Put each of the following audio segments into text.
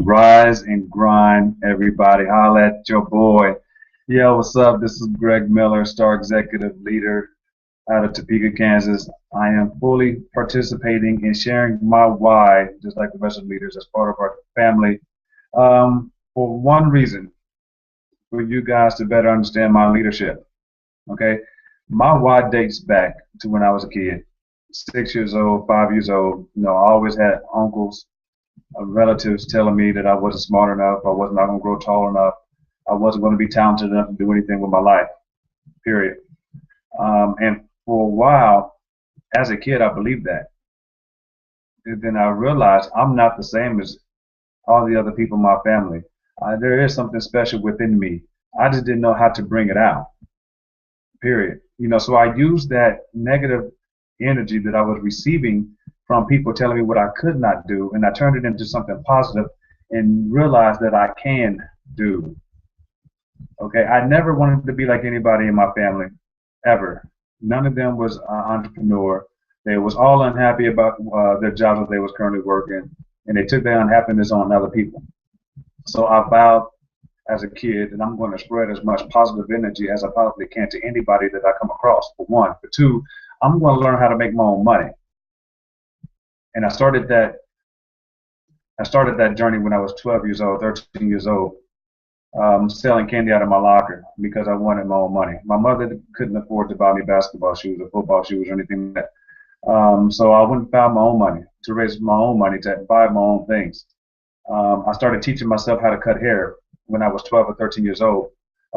Rise and grind, everybody. Holla at your boy. Yo, what's up? This is Greg Miller, Star Executive Leader out of Topeka, Kansas. I am fully participating in sharing my why, just like the rest of the leaders, as part of our family. For one reason, for you guys to better understand my leadership. Okay, my why dates back to when I was a kid, 6 years old, 5 years old. I always had uncles relatives telling me that I wasn't smart enough, I was not going to grow tall enough, I wasn't going to be talented enough to do anything with my life, period. And for a while, as a kid, I believed that. And then I realized I'm not the same as all the other people in my family. There is something special within me. I just didn't know how to bring it out, period. So I used that negative energy that I was receiving from people telling me what I could not do, and I turned it into something positive and realized that I can do. Okay, I never wanted to be like anybody in my family, ever. None of them was entrepreneur. They was all unhappy about their jobs that they was currently working, and they took their unhappiness on other people. So I vowed as a kid that I'm going to spread as much positive energy as I possibly can to anybody that I come across, for one. For two, I'm going to learn how to make my own money. And I started that journey when I was 12 years old, 13 years old, selling candy out of my locker because I wanted my own money. My mother couldn't afford to buy me basketball shoes or football shoes or anything like that. So I went and found my own money to raise my own money to buy my own things. I started teaching myself how to cut hair when I was 12 or 13 years old,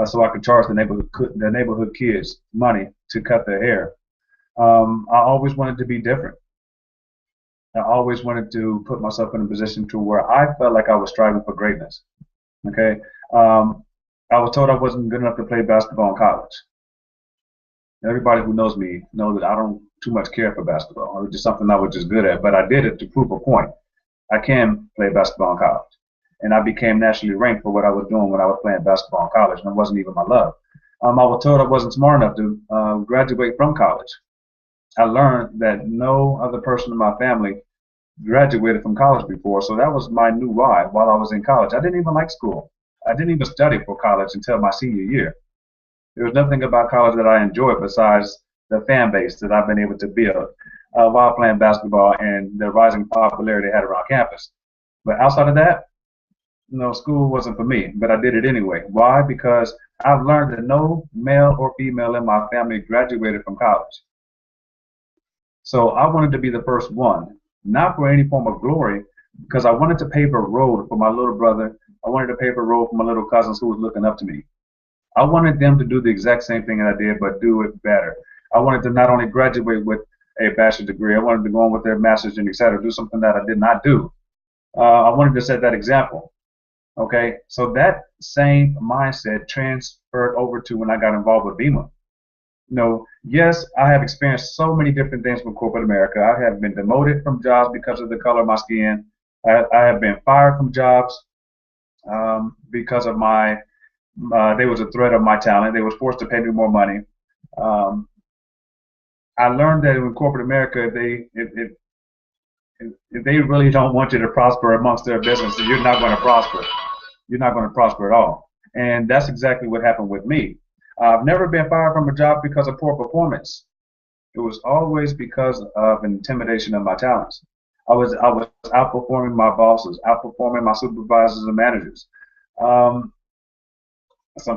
so I could charge the neighborhood kids money to cut their hair. I always wanted to be different. I always wanted to put myself in a position to where I felt like I was striving for greatness. Okay, I was told I wasn't good enough to play basketball in college. Everybody who knows me knows that I don't too much care for basketball. It was just something I was just good at, but I did it to prove a point. I can play basketball in college, and I became nationally ranked for what I was doing when I was playing basketball in college, and it wasn't even my love. I was told I wasn't smart enough to graduate from college. I learned that no other person in my family graduated from college before, so that was my new why while I was in college. I didn't even like school. I didn't even study for college until my senior year. There was nothing about college that I enjoyed besides the fan base that I've been able to build while playing basketball and the rising popularity it had around campus. But outside of that, no, school wasn't for me, but I did it anyway. Why? Because I've learned that no male or female in my family graduated from college. So I wanted to be the first one, not for any form of glory, because I wanted to pave a road for my little brother. I wanted to pave a road for my little cousins who was looking up to me. I wanted them to do the exact same thing that I did, but do it better. I wanted to not only graduate with a bachelor's degree, I wanted to go on with their master's and etc. Do something that I did not do. I wanted to set that example. Okay, so that same mindset transferred over to when I got involved with Beamer. Yes, I have experienced so many different things from corporate America. I have been demoted from jobs because of the color of my skin. I have been fired from jobs because of there was a threat of my talent. They was forced to pay me more money. I learned that in corporate America, if they really don't want you to prosper amongst their business, you're not going to prosper. You're not going to prosper at all. And that's exactly what happened with me. I've never been fired from a job because of poor performance. It was always because of intimidation of my talents. I was outperforming my bosses, outperforming my supervisors and managers. Some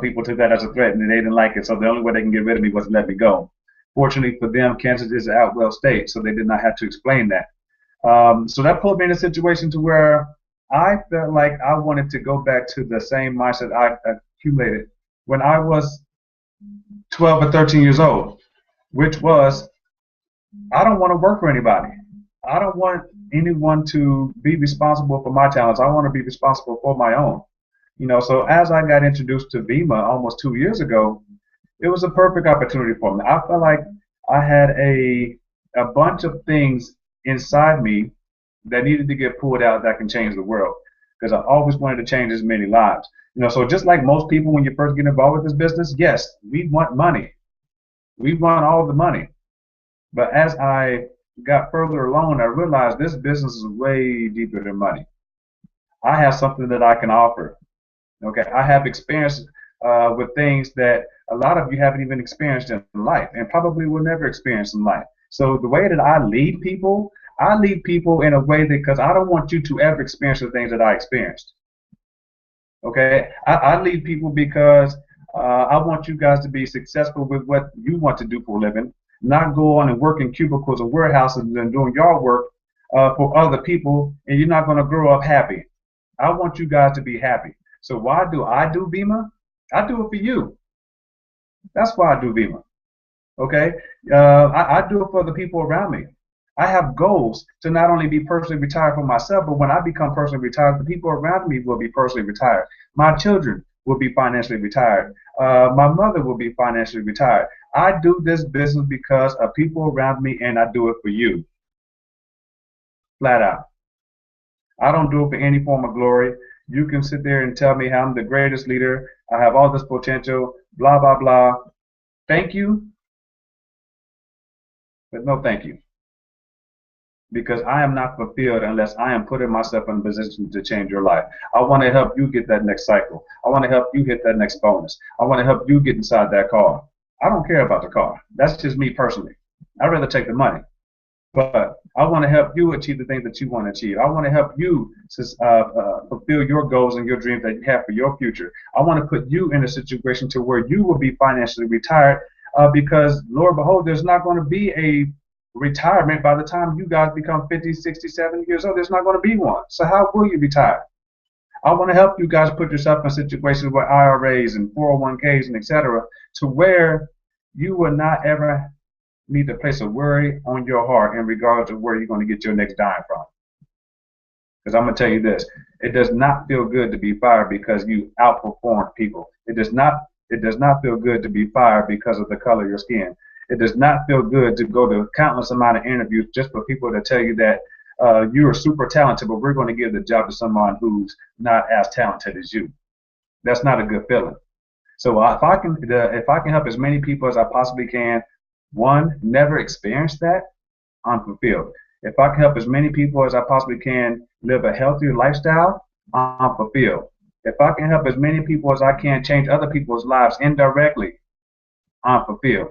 people took that as a threat and they didn't like it, so the only way they can get rid of me was to let me go. Fortunately for them, Kansas is an outwell state, so they did not have to explain that. So that put me in a situation to where I felt like I wanted to go back to the same mindset I accumulated when I was 12 or 13 years old, which was I don't want to work for anybody. I don't want anyone to be responsible for my talents. I want to be responsible for my own. So as I got introduced to Vima almost 2 years ago, it was a perfect opportunity for me. I felt like I had a bunch of things inside me that needed to get pulled out that can change the world, because I always wanted to change as many lives. So just like most people when you first get involved with this business, yes, we want money. We want all the money. But as I got further along, I realized this business is way deeper than money. I have something that I can offer. Okay, I have experience with things that a lot of you haven't even experienced in life and probably will never experience in life. So the way that I lead people in a way that because I don't want you to ever experience the things that I experienced. Okay, I lead people because I want you guys to be successful with what you want to do for a living, not go on and work in cubicles or warehouses and doing your work for other people, and you're not going to grow up happy. I want you guys to be happy. So why do I do Bima? I do it for you. That's why I do Bima. Okay, I do it for the people around me. I have goals to not only be personally retired for myself, but when I become personally retired, the people around me will be personally retired. My children will be financially retired. My mother will be financially retired. I do this business because of people around me, and I do it for you, flat out. I don't do it for any form of glory. You can sit there and tell me how I'm the greatest leader. I have all this potential, blah, blah, blah. Thank you, but no thank you. Because I am not fulfilled unless I am putting myself in a position to change your life. I want to help you get that next cycle. I want to help you hit that next bonus. I want to help you get inside that car. I don't care about the car. That's just me personally. I'd rather take the money. But I want to help you achieve the things that you want to achieve. I want to help you fulfill your goals and your dreams that you have for your future. I want to put you in a situation to where you will be financially retired because, Lord behold, there's not going to be a retirement by the time you guys become 50, 60, 70 years old. There's not going to be one. So how will you retire? I want to help you guys put yourself in situations with IRAs and 401ks and etc. to where you will not ever need to place a worry on your heart in regards to where you're going to get your next dime from. Because I'm going to tell you this, it does not feel good to be fired because you outperformed people. It does not feel good to be fired because of the color of your skin. It does not feel good to go to countless amount of interviews just for people to tell you that you are super talented, but we're going to give the job to someone who's not as talented as you. That's not a good feeling. So if I can help as many people as I possibly can, one, never experience that, I'm fulfilled. If I can help as many people as I possibly can live a healthier lifestyle, I'm fulfilled. If I can help as many people as I can change other people's lives indirectly, I'm fulfilled.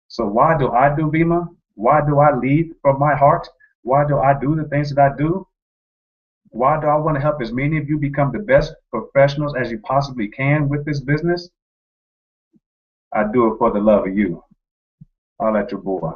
So why do I do Bima? Why do I lead from my heart? Why do I do the things that I do? Why do I want to help as many of you become the best professionals as you possibly can with this business? I do it for the love of you. I'll let your boy.